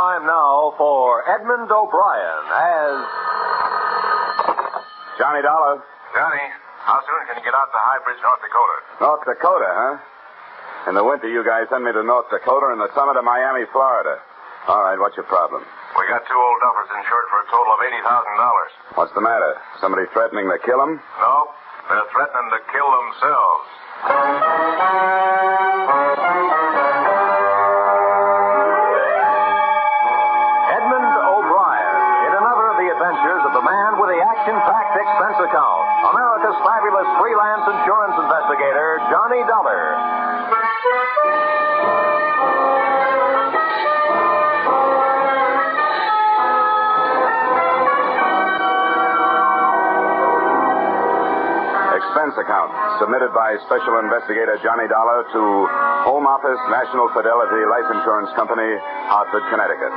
time now for Edmund O'Brien as... Johnny Dollar. Johnny, how soon can you get out to High Bridge, North Dakota? North Dakota, huh? In the winter, you guys send me to North Dakota. In the summer, to Miami, Florida. All right, what's your problem? We got two old duffers insured for a total of $80,000. What's the matter? Somebody threatening to kill them? No, they're threatening to kill themselves. Edmund O'Brien in another of the adventures of the man with the action-packed expense account, America's fabulous freelance insurance investigator, Johnny Dollar. Expense account submitted by Special Investigator Johnny Dollar to Home Office, National Fidelity Life Insurance Company, Hartford, Connecticut.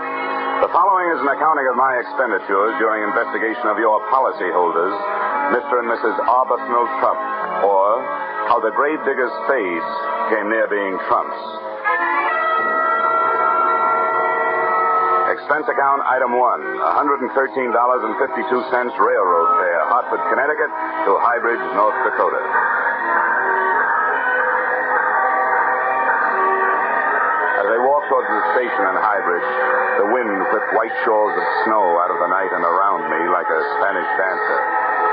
The following is an accounting of my expenditures during investigation of your policyholders, Mr. and Mrs. Arbuthnot Trump, or how the Gravedigger Spades came near being Trumps. Expense account item 1, $113.52 railroad fare, Hartford, Connecticut to High Bridge, North Dakota. As I walked towards the station in High Bridge, the wind whipped white shawls of snow out of the night and around me like a Spanish dancer,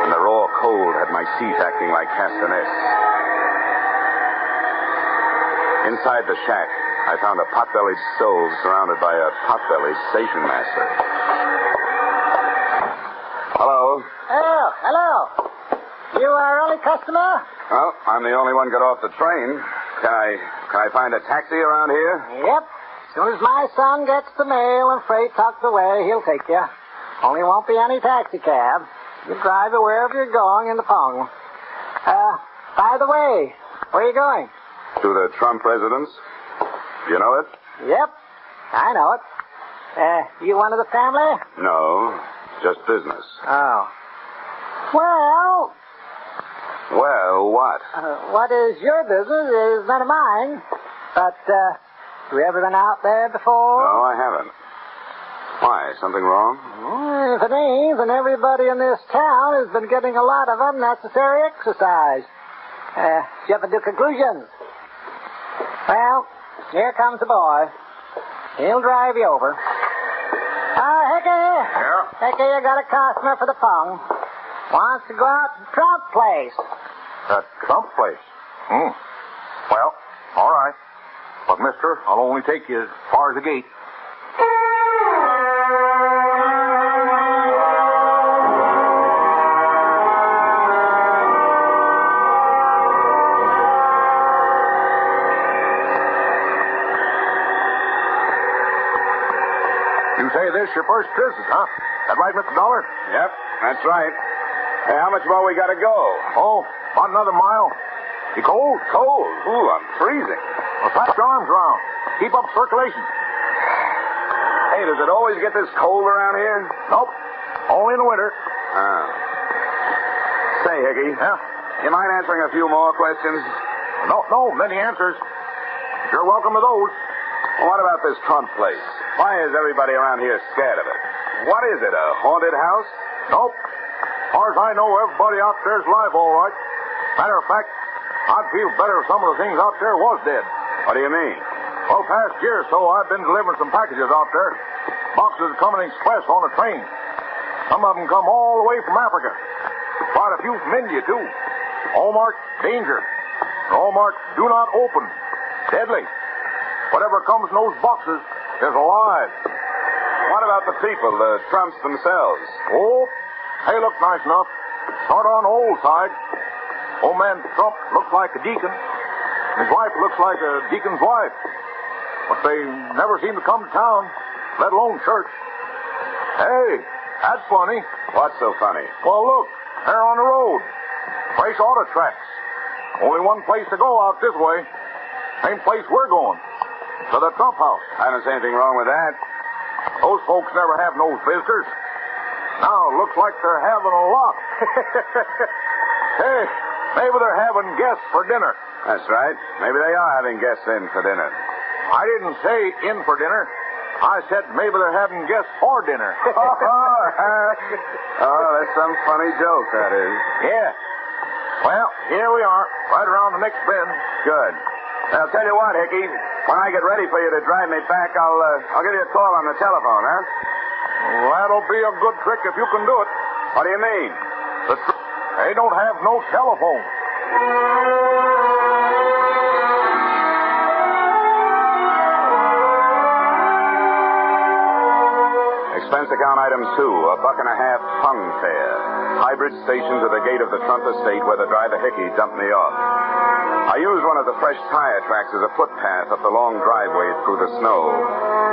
and the raw cold had my teeth acting like castanets. Inside the shack, I found a pot-bellied stove surrounded by a pot-bellied station master. Hello? Oh, hello. You are our only customer? Well, I'm the only one got off the train. Can I find a taxi around here? Yep. As soon as my son gets the mail and freight tucked away, he'll take you. Only won't be any taxi cab. You drive it wherever you're going in the Pong. By the way, where are you going? To the Trump residence. You know it? Yep, I know it. You one of the family? No, just business. Oh. Well... Well, what? What is your business is none of mine. But, have you ever been out there before? No, I haven't. Why, something wrong? If it ain't, then everybody in this town has been getting a lot of unnecessary exercise. Jumping to conclusions. Well... Here comes the boy. He'll drive you over. Hickey. Yeah? Hickey, you got a customer for the Pong. Wants to go out to Trump place. That Trump place? Well, all right. But, mister, I'll only take you as far as the gate. You say this your first visit, huh? That right, Mr. Dollar? Yep, that's right. Hey, how much more we got to go? Oh, about another mile. You cold? Cold. Ooh, I'm freezing. Well, slap your arms around. Keep up circulation. Hey, does it always get this cold around here? Nope. Only in the winter. Oh. Say, Hickey. Yeah? You mind answering a few more questions? No, many answers. You're welcome to those. Well, what about this Trump place? Why is everybody around here scared of it? What is it, a haunted house? Nope. As far as I know, everybody out there's alive all right. Matter of fact, I'd feel better if some of the things out there was dead. What do you mean? Well, past year or so, I've been delivering some packages out there. Boxes coming express on a train. Some of them come all the way from Africa. Quite a few from India, too. All marked danger. All marked do not open. Deadly. Whatever comes in those boxes is alive. What about the people, the Trumps themselves? Oh, they look nice enough. Sort of on the old side. Old man Trump looks like a deacon. His wife looks like a deacon's wife. But they never seem to come to town, let alone church. Hey, that's funny. What's so funny? Well, look, they're on the road. Fresh auto tracks. Only one place to go out this way. Same place we're going. To the Trump house. I don't see anything wrong with that. Those folks never have no visitors. Now, it looks like they're having a lot. Hey, maybe they're having guests for dinner. That's right. Maybe they are having guests in for dinner. I didn't say in for dinner. I said maybe they're having guests for dinner. Oh, that's some funny joke, that is. Yeah. Well, here we are, right around the next bend. Good. Now, I'll tell you what, Hickey. When I get ready for you to drive me back, I'll give you a call on the telephone, huh? Well, that'll be a good trick if you can do it. What do you mean? They don't have no telephone. Expense account item 2, $1.50 tongue fare. Hybrid station to the gate of the Trump estate where the driver Hickey dumped me off. I used one of the fresh tire tracks as a footpath up the long driveway through the snow.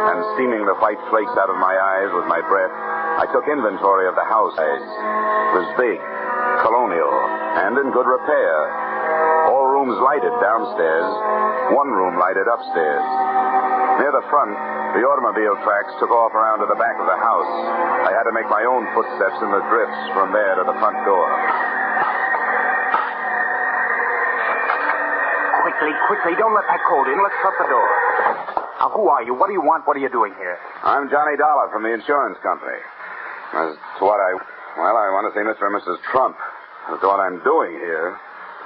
And steaming the white flakes out of my eyes with my breath, I took inventory of the house. It was big, colonial, and in good repair. All rooms lighted downstairs, one room lighted upstairs. Near the front, the automobile tracks took off around to the back of the house. I had to make my own footsteps in the drifts from there to the front door. Quickly, don't let that cold in. Let's shut the door. Now, who are you? What do you want? What are you doing here? I'm Johnny Dollar from the insurance company. As to what I want to see Mr. and Mrs. Trump. As to what I'm doing here,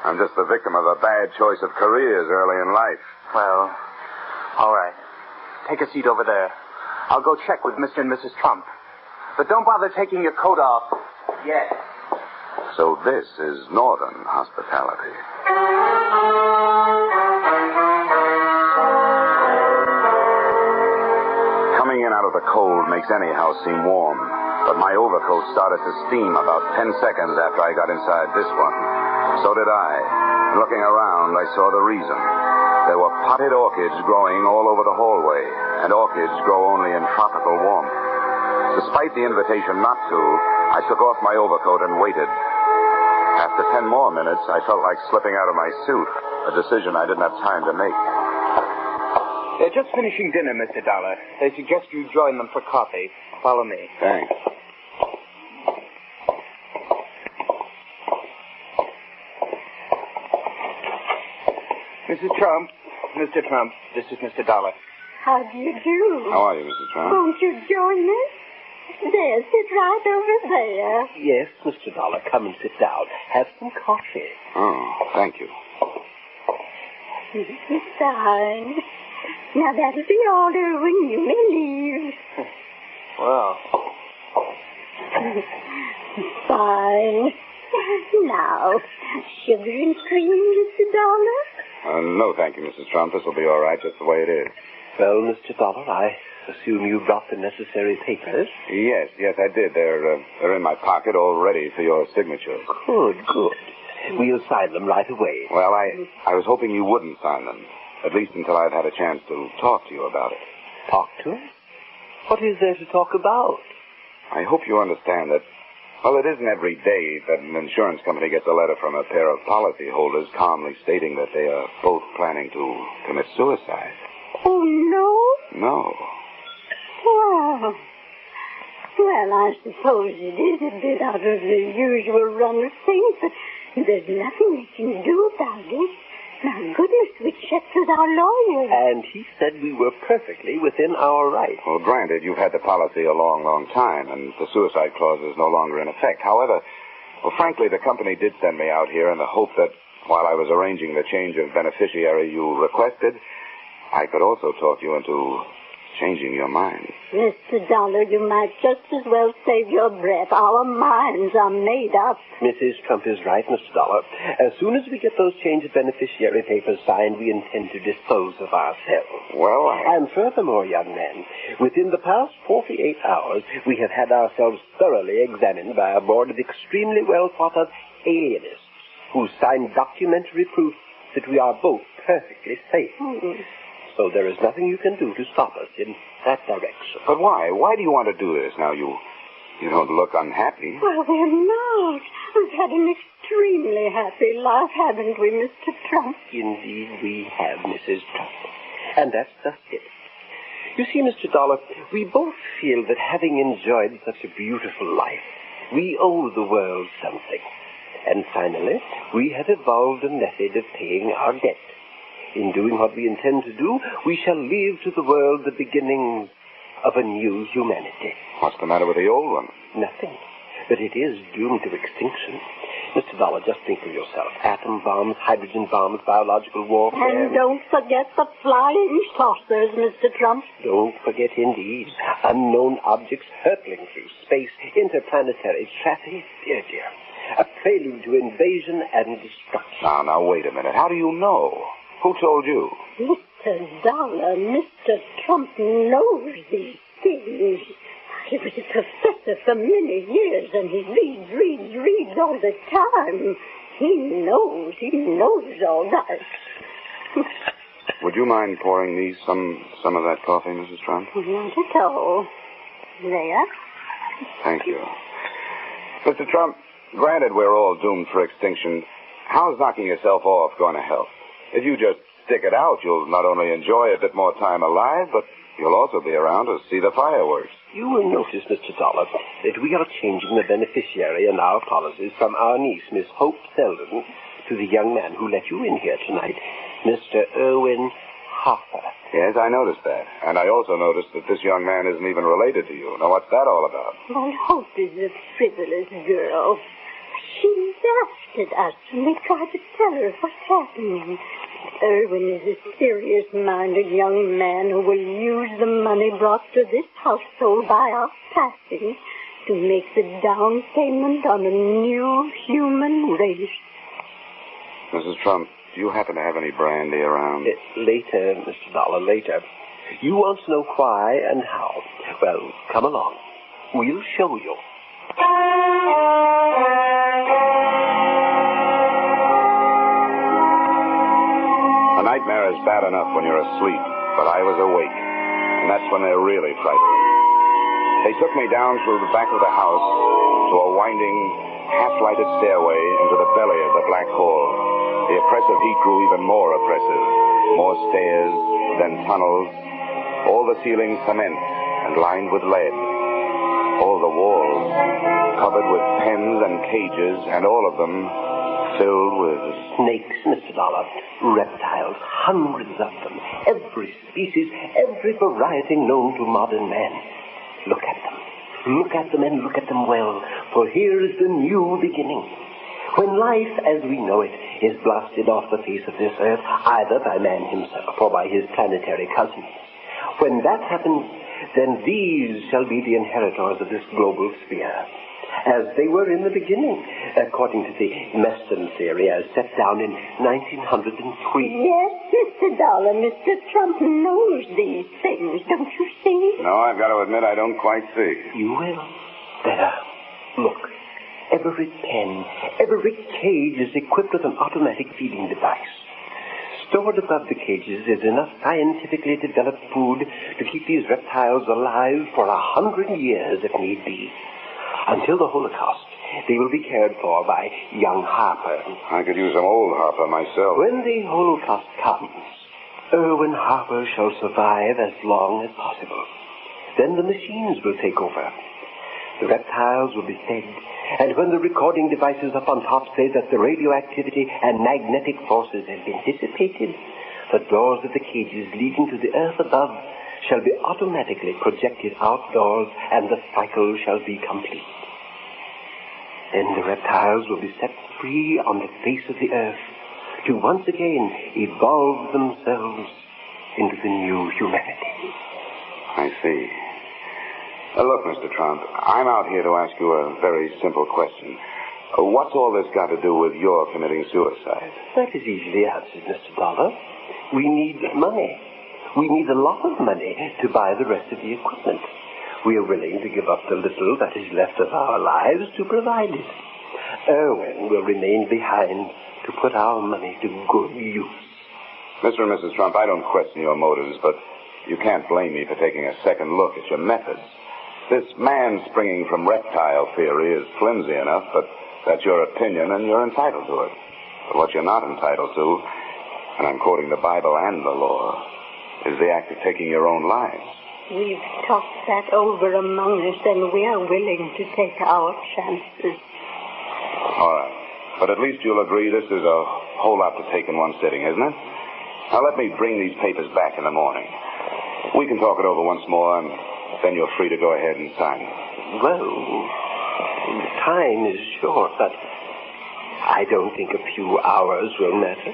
I'm just the victim of a bad choice of careers early in life. Well, all right. Take a seat over there. I'll go check with Mr. and Mrs. Trump. But don't bother taking your coat off yet. So this is Northern hospitality. Coming in out of the cold makes any house seem warm. But my overcoat started to steam about 10 seconds after I got inside this one. So did I. Looking around, I saw the reason. There were potted orchids growing all over the hallway, and orchids grow only in tropical warmth. Despite the invitation not to, I took off my overcoat and waited. After 10 more minutes, I felt like slipping out of my suit, a decision I didn't have time to make. They're just finishing dinner, Mr. Dollar. They suggest you join them for coffee. Follow me. Thanks. Mrs. Trump, Mr. Trump, this is Mr. Dollar. How do you do? How are you, Mrs. Trump? Won't you join us? There, sit right over there. Yes, Mr. Dollar, come and sit down. Have some coffee. Oh, thank you. Fine. Now that'll be all, Irwin. You may leave. Well. Fine. Now, sugar and cream, Mr. Dollar? No, thank you, Mrs. Trump. This will be all right, just the way it is. Well, Mr. Dollar, I assume you brought the necessary papers? Yes, I did. They're in my pocket, all ready for your signature. Good. We'll sign them right away. Well, I was hoping you wouldn't sign them, at least until I'd had a chance to talk to you about it. Talk to us? What is there to talk about? I hope you understand that, well, it isn't every day that an insurance company gets a letter from a pair of policyholders calmly stating that they are both planning to commit suicide. Oh, no? No. Well, I suppose it is a bit out of the usual run of things, but there's nothing we can do about it. My goodness, we checked with our lawyer. And he said we were perfectly within our rights. Well, granted, you've had the policy a long, long time, and the suicide clause is no longer in effect. However, frankly, the company did send me out here in the hope that while I was arranging the change of beneficiary you requested, I could also talk you into changing your mind. Mr. Dollar, you might just as well save your breath. Our minds are made up. Mrs. Trump is right, Mr. Dollar. As soon as we get those change of beneficiary papers signed, we intend to dispose of ourselves. Well, And furthermore, young man, within the past 48 hours, we have had ourselves thoroughly examined by a board of extremely well-thought-of alienists who signed documentary proof that we are both perfectly safe. So there is nothing you can do to stop us in that direction. But why? Why do you want to do this? Now, you don't look unhappy. Well, we're not. We've had an extremely happy life, haven't we, Mr. Trump? Indeed, we have, Mrs. Trump. And that's just it. You see, Mr. Dollar, we both feel that having enjoyed such a beautiful life, we owe the world something. And finally, we have evolved a method of paying our debt. In doing what we intend to do, we shall leave to the world the beginnings of a new humanity. What's the matter with the old one? Nothing. But it is doomed to extinction. Mr. Dollar, just think of yourself. Atom bombs, hydrogen bombs, biological warfare. And don't forget the flying saucers, Mr. Trump. Don't forget, indeed. Unknown objects hurtling through space, interplanetary traffic. Dear, dear. A prelude to invasion and destruction. Now, wait a minute. How do you know? Who told you? Mr. Dollar, Mr. Trump knows these things. He was a professor for many years, and he reads all the time. He knows all that. Would you mind pouring me some of that coffee, Mrs. Trump? Not at all. There. Thank you. Mr. Trump, granted we're all doomed for extinction, how's knocking yourself off going to help? If you just stick it out, you'll not only enjoy a bit more time alive, but you'll also be around to see the fireworks. You will notice, Mr. Dollar, that we are changing the beneficiary in our policies from our niece, Miss Hope Selden, to the young man who let you in here tonight, Mr. Irwin Harper. Yes, I noticed that. And I also noticed that this young man isn't even related to you. Now, what's that all about? Well, Hope is a frivolous girl. She laughed at us when we tried to tell her what's happening. Irwin is a serious-minded young man who will use the money brought to this household by our passing to make the down payment on a new human race. Mrs. Trump, do you happen to have any brandy around? Later, Mr. Dollar, later. You want to know why and how. Well, come along. We'll show you. A nightmare is bad enough when you're asleep, but I was awake, and that's when they're really frightening. They took me down through the back of the house to a winding, half-lighted stairway into the belly of the black hole. The oppressive heat grew even more oppressive. More stairs, then tunnels, all the ceilings cement and lined with lead. All the walls covered with pens and cages, and all of them filled with snakes, Mr. Dollar. Reptiles, hundreds of them. Every species, every variety known to modern man. Look at them. Look at them and look at them well, for here is the new beginning. When life as we know it is blasted off the face of this earth, either by man himself or by his planetary cousins. When that happens, then these shall be the inheritors of this global sphere, as they were in the beginning, according to the Meston theory as set down in 1903. Yes, Mr. Dollar, Mr. Trump knows these things, don't you see? No, I've got to admit I don't quite see. You will. There. Look. Every pen, every cage is equipped with an automatic feeding device. Stored above the cages is enough scientifically developed food to keep these reptiles alive for 100 years if need be. Until the Holocaust, they will be cared for by young Harper. I could use some old Harper myself. When the Holocaust comes, Irwin Harper shall survive as long as possible. Then the machines will take over. The reptiles will be fed, and when the recording devices up on top say that the radioactivity and magnetic forces have been dissipated, the doors of the cages leading to the earth above shall be automatically projected outdoors, and the cycle shall be complete. Then the reptiles will be set free on the face of the earth to once again evolve themselves into the new humanity. I see. Look, Mr. Trump, I'm out here to ask you a very simple question. What's all this got to do with your committing suicide? That is easily answered, Mr. Dollar. We need money. We need a lot of money to buy the rest of the equipment. We are willing to give up the little that is left of our lives to provide it. Irwin will remain behind to put our money to good use. Mr. and Mrs. Trump, I don't question your motives, but you can't blame me for taking a second look at your methods. This man springing from reptile theory is flimsy enough, but that's your opinion and you're entitled to it. But what you're not entitled to, and I'm quoting the Bible and the law, is the act of taking your own lives. We've talked that over among us, and we are willing to take our chances. All right. But at least you'll agree this is a whole lot to take in one sitting, isn't it? Now let me bring these papers back in the morning. We can talk it over once more, and Then you're free to go ahead and sign. Well, the time is short, but I don't think a few hours will matter.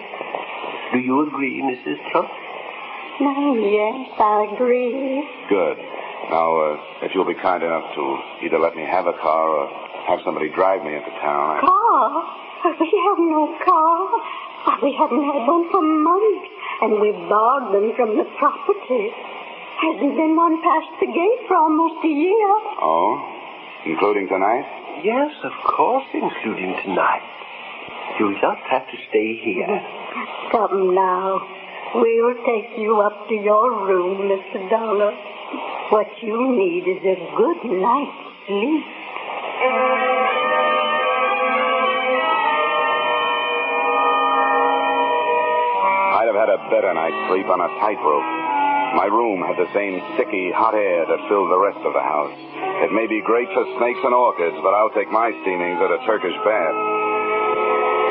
Do you agree, Mrs. Trump? Yes, I agree. Good. Now, if you'll be kind enough to either let me have a car or have somebody drive me into town. Car? We have no car. We haven't had one for months, and we borrowed them from the property. Hasn't been one past the gate for almost a year. Oh? Including tonight? Yes, of course, including tonight. You'll just have to stay here. Come now. We'll take you up to your room, Mr. Dollar. What you need is a good night's sleep. I'd have had a better night's sleep on a tightrope. My room had the same sticky, hot air that filled the rest of the house. It may be great for snakes and orchids, but I'll take my steamings at a Turkish bath.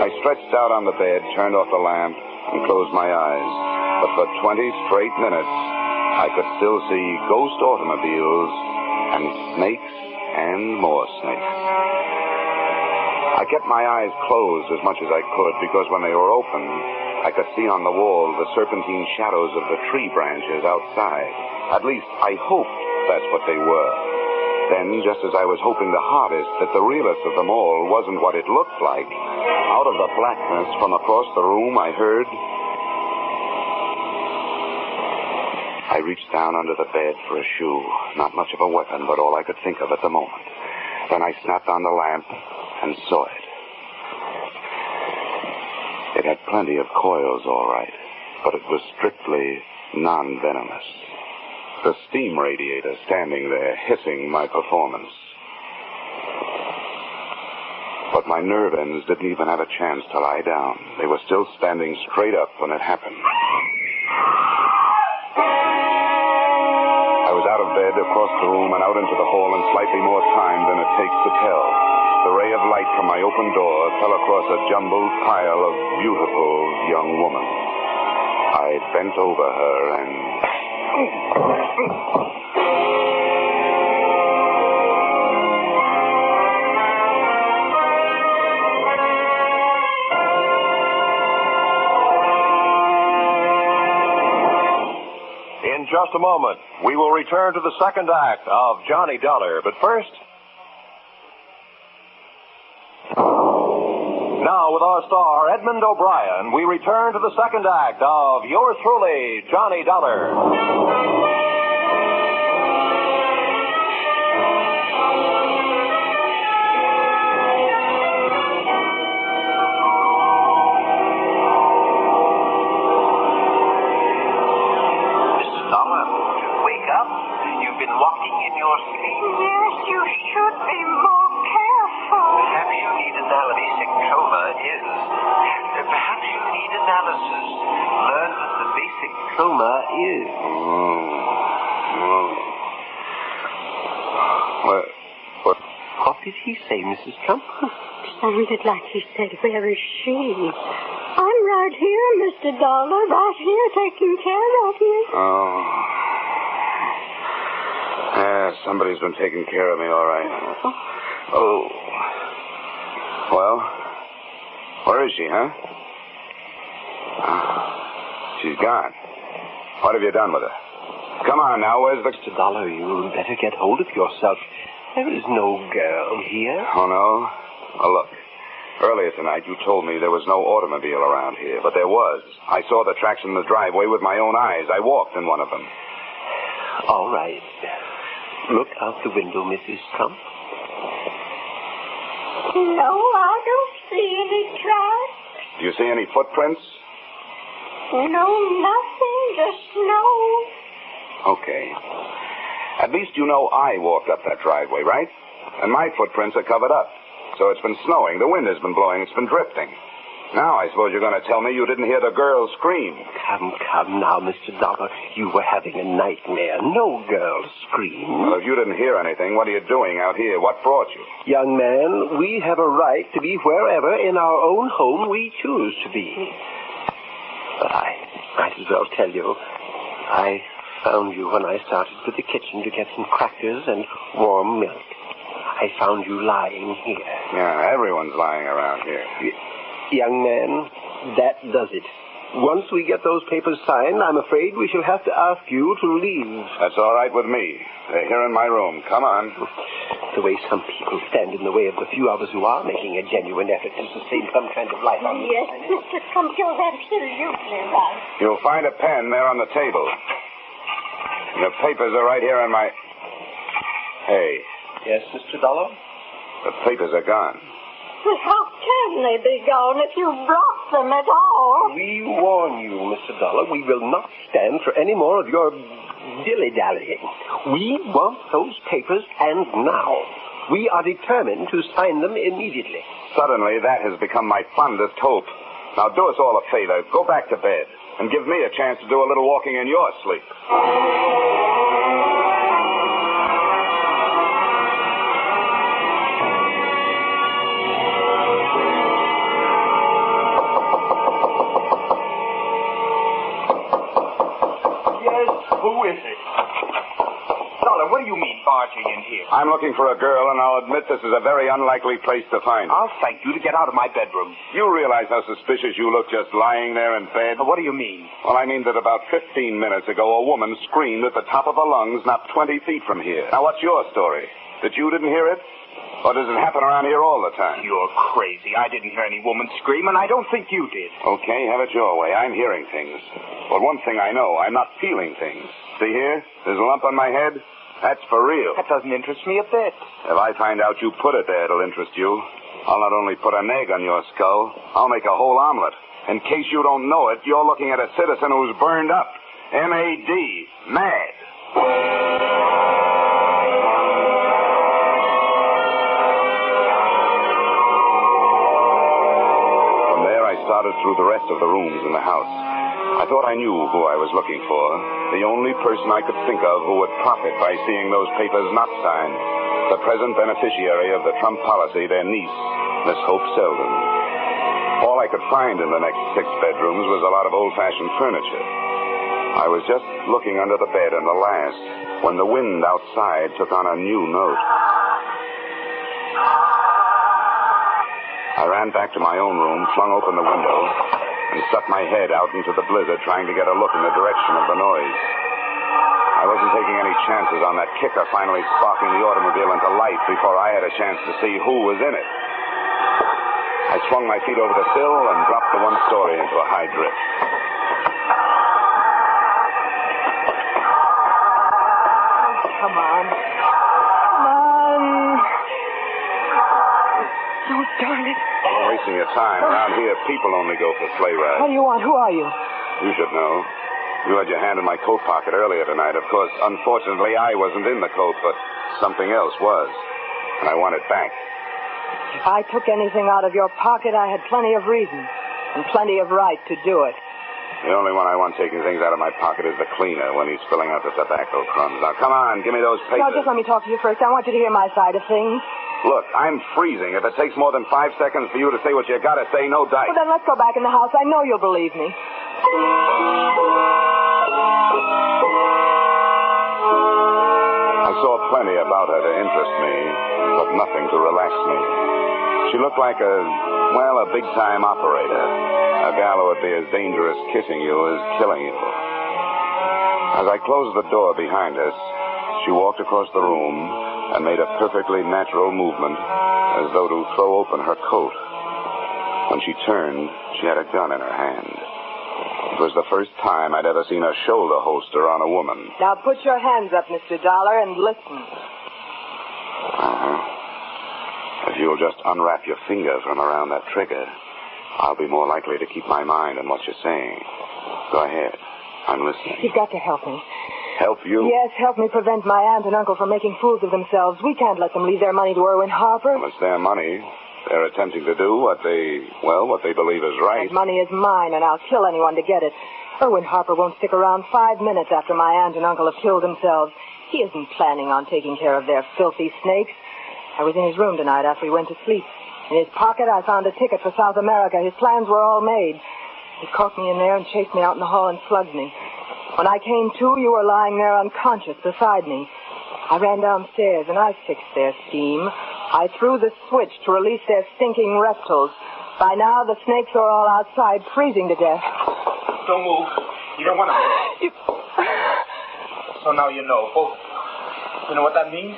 I stretched out on the bed, turned off the lamp, and closed my eyes. But for 20 straight minutes, I could still see ghost automobiles and snakes and more snakes. I kept my eyes closed as much as I could because when they were open, I could see on the wall the serpentine shadows of the tree branches outside. At least, I hoped that's what they were. Then, just as I was hoping the hardest that the realest of them all wasn't what it looked like, out of the blackness from across the room I heard... I reached down under the bed for a shoe. Not much of a weapon, but all I could think of at the moment. Then I snapped on the lamp and saw it. It had plenty of coils, all right, but it was strictly non-venomous. The steam radiator standing there hissing my performance. But my nerve ends didn't even have a chance to lie down. They were still standing straight up when it happened. I was out of bed, across the room, and out into the hall in slightly more time than it takes to tell. The ray of light from my open door fell across a jumbled pile of beautiful young women. I bent over her and... In just a moment, we will return to the second act of Johnny Dollar. But first... Now, with our star, Edmund O'Brien, we return to the second act of yours truly, Johnny Dollar. Walking in your sleep? Yes, you should be more careful. Perhaps you need analysis. Coma is. Perhaps you need analysis. Learn what the basic coma is. What did he say, Mrs. Trump? Sounded like he said, where is she? I'm right here, Mr. Dollar, right here taking care of you. Oh. Somebody's been taking care of me, all right. Oh. Well, where is she, huh? She's gone. What have you done with her? Come on now, where's the... Mr. Dollar, you better get hold of yourself. There is no girl here. Oh, no? Oh, look. Earlier tonight, you told me there was no automobile around here, but there was. I saw the tracks in the driveway with my own eyes. I walked in one of them. All right. Look out the window, Mrs. Trump. No, I don't see any tracks. Do you see any footprints? No, nothing, just snow. Okay. At least you know I walked up that driveway, right? And my footprints are covered up. So it's been snowing, the wind has been blowing, it's been drifting. Now I suppose you're going to tell me you didn't hear the girl scream. Come now, Mr. Dollar. You were having a nightmare. No girl scream. Well, if you didn't hear anything, what are you doing out here? What brought you? Young man, we have a right to be wherever in our own home we choose to be. But I might as well tell you, I found you when I started to the kitchen to get some crackers and warm milk. I found you lying here. Yeah, everyone's lying around here. Young man, that does it. Once we get those papers signed, I'm afraid we shall have to ask you to leave. That's all right with me. They're here in my room. Come on. The way some people stand in the way of the few of us who are making a genuine effort to sustain some kind of life. Yes, Mr. Trump, you're absolutely right. You'll find a pen there on the table. The papers are right here in my... Hey. Yes, Mr. Dollar? The papers are gone. But how can they be gone if you brought them at all? We warn you, Mr. Dollar, we will not stand for any more of your dilly-dallying. We want those papers, and now. We are determined to sign them immediately. Suddenly, that has become my fondest hope. Now, do us all a favor. Go back to bed and give me a chance to do a little walking in your sleep. Who is it? Dollar, what do you mean barging in here? I'm looking for a girl, and I'll admit this is a very unlikely place to find her. I'll thank you to get out of my bedroom. You realize how suspicious you look just lying there in bed? What do you mean? Well, I mean that about 15 minutes ago, a woman screamed at the top of her lungs not 20 feet from here. Now, what's your story? That you didn't hear it? Or does it happen around here all the time? You're crazy. I didn't hear any woman scream, and I don't think you did. Okay, have it your way. I'm hearing things. But one thing I know, I'm not feeling things. See here? There's a lump on my head? That's for real. That doesn't interest me a bit. If I find out you put it there, it'll interest you. I'll not only put an egg on your skull, I'll make a whole omelet. In case you don't know it, you're looking at a citizen who's burned up. M-A-D. Mad. Started through the rest of the rooms in the house. I thought I knew who I was looking for. The only person I could think of who would profit by seeing those papers not signed. The present beneficiary of the Trump policy, their niece, Miss Hope Selden. All I could find in the next 6 bedrooms was a lot of old-fashioned furniture. I was just looking under the bed in the last when the wind outside took on a new note. I ran back to my own room, flung open the window, and stuck my head out into the blizzard, trying to get a look in the direction of the noise. I wasn't taking any chances on that kicker finally sparking the automobile into life before I had a chance to see who was in it. I swung my feet over the sill and dropped the one story into a high drift. Come on. Come on. Oh, darn it. You're wasting your time. Around here, people only go for sleigh rides. What do you want? Who are you? You should know. You had your hand in my coat pocket earlier tonight. Of course, unfortunately, I wasn't in the coat, but something else was. And I want it back. If I took anything out of your pocket, I had plenty of reason and plenty of right to do it. The only one I want taking things out of my pocket is the cleaner when he's spilling out the tobacco crumbs. Now, come on, give me those papers. No, just let me talk to you first. I want you to hear my side of things. Look, I'm freezing. If it takes more than 5 seconds for you to say what you gotta say, no dice. Well, then let's go back in the house. I know you'll believe me. I saw plenty about her to interest me, but nothing to relax me. She looked like a big-time operator. A gal who would be as dangerous kissing you as killing you. As I closed the door behind us, she walked across the room and made a perfectly natural movement as though to throw open her coat. When she turned, she had a gun in her hand. It was the first time I'd ever seen a shoulder holster on a woman. Now put your hands up, Mr. Dollar, and listen. If you'll just unwrap your finger from around that trigger, I'll be more likely to keep my mind on what you're saying. Go ahead. I'm listening. You've got to help me. Help you? Yes, help me prevent my aunt and uncle from making fools of themselves. We can't let them leave their money to Irwin Harper. Well, it's their money. They're attempting to do what they believe is right. That money is mine, and I'll kill anyone to get it. Irwin Harper won't stick around 5 minutes after my aunt and uncle have killed themselves. He isn't planning on taking care of their filthy snakes. I was in his room tonight after he went to sleep. In his pocket, I found a ticket for South America. His plans were all made. He caught me in there and chased me out in the hall and slugged me. When I came to, you were lying there unconscious beside me. I ran downstairs and I fixed their steam. I threw the switch to release their stinking reptiles. By now, the snakes are all outside, freezing to death. Don't move. You don't want to... So now you know, both. You know what that means?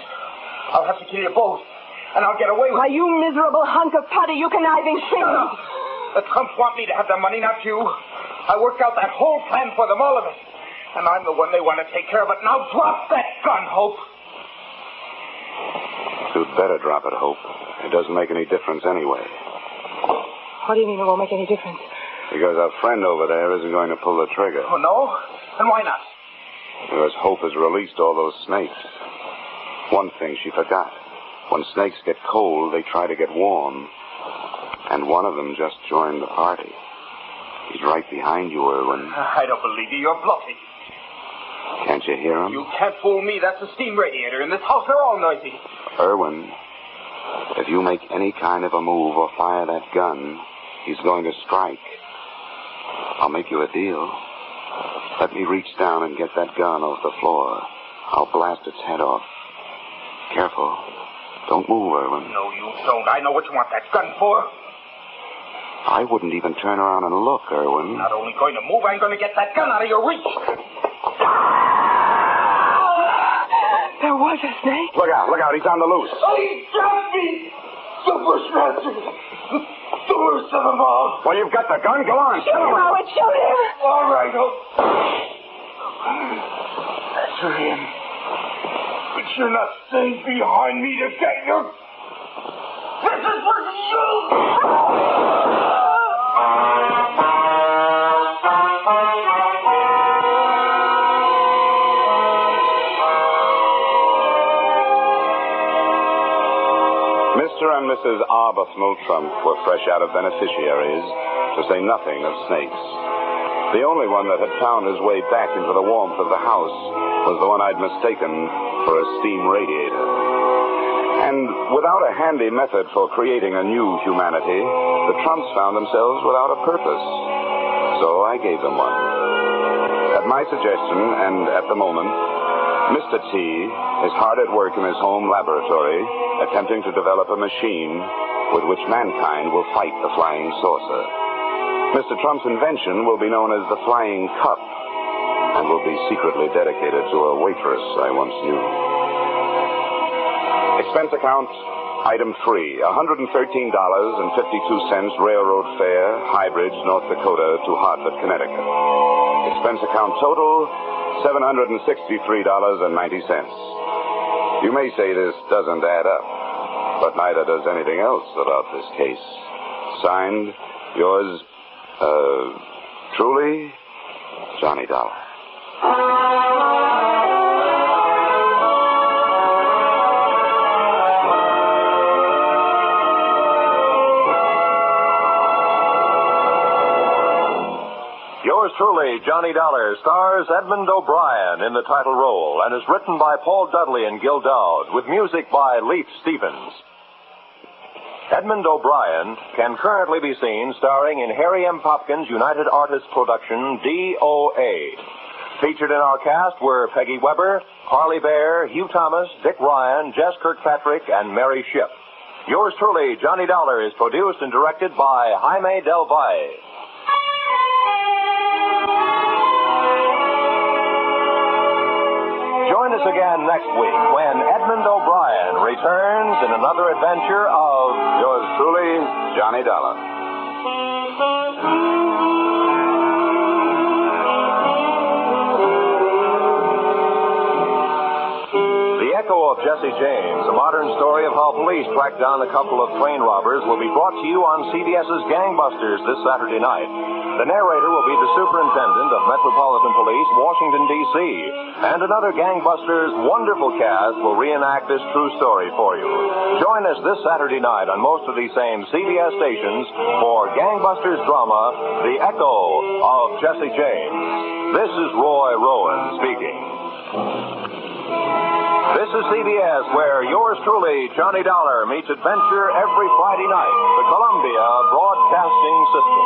I'll have to kill you both. And I'll get away with it. Why, you miserable hunk of putty, you conniving thing. The Trumps want me to have the money, not you. I worked out that whole plan for them, all of it. And I'm the one they want to take care of it. Now drop that gun, Hope. You'd better drop it, Hope. It doesn't make any difference anyway. What do you mean it won't make any difference? Because our friend over there isn't going to pull the trigger. Oh, no? And why not? Because Hope has released all those snakes. One thing she forgot. When snakes get cold, they try to get warm. And one of them just joined the party. He's right behind you, Irwin. I don't believe you. You're bluffing. Can't you hear him? You can't fool me. That's a steam radiator. In this house, they're all noisy. Irwin, if you make any kind of a move or fire that gun, he's going to strike. I'll make you a deal. Let me reach down and get that gun off the floor. I'll blast its head off. Careful. Don't move, Irwin. No, you don't. I know what you want that gun for. I wouldn't even turn around and look, Irwin. Not only going to move, I'm going to get that gun out of your reach. There was a snake. Look out, he's on the loose. Oh, he dropped me! The bushmaster! The worst of them all. Well, you've got the gun. Go on. Shoot him, Howard, shoot him! All right, that's for him. But you're not staying behind me to get your... This is for you! Mr. and Mrs. Arbuthnot Trump were fresh out of beneficiaries, to say nothing of snakes. The only one that had found his way back into the warmth of the house was the one I'd mistaken for a steam radiator. And without a handy method for creating a new humanity, the Trumps found themselves without a purpose. So I gave them one. At my suggestion, and at the moment, Mr. T is hard at work in his home laboratory, attempting to develop a machine with which mankind will fight the flying saucer. Mr. Trump's invention will be known as the Flying Cup, and will be secretly dedicated to a waitress I once knew. Expense account, item 3, $113.52 railroad fare, High Bridge, North Dakota to Hartford, Connecticut. Expense account total, $763.90. You may say this doesn't add up, but neither does anything else about this case. Signed, yours, truly, Johnny Dollar. Yours truly, Johnny Dollar, stars Edmund O'Brien in the title role and is written by Paul Dudley and Gil Dowd with music by Leif Stevens. Edmund O'Brien can currently be seen starring in Harry M. Popkin's United Artists production, D.O.A. Featured in our cast were Peggy Weber, Harley Bear, Hugh Thomas, Dick Ryan, Jess Kirkpatrick, and Mary Shipp. Yours truly, Johnny Dollar, is produced and directed by Jaime Del Valle. Join us again next week when Edmund O'Brien returns in another adventure of yours truly, Johnny Dollar. The Echo of Jesse James, a modern story of how police tracked down a couple of train robbers, will be brought to you on CBS's Gangbusters this Saturday night. The narrator will be the Superintendent of Metropolitan Police, Washington, D.C., and another Gangbusters wonderful cast will reenact this true story for you. Join us this Saturday night on most of these same CBS stations for Gangbusters drama, The Echo of Jesse James. This is Roy Rowan speaking. This is CBS, where yours truly, Johnny Dollar, meets adventure every Friday night. The Columbia Broadcasting System.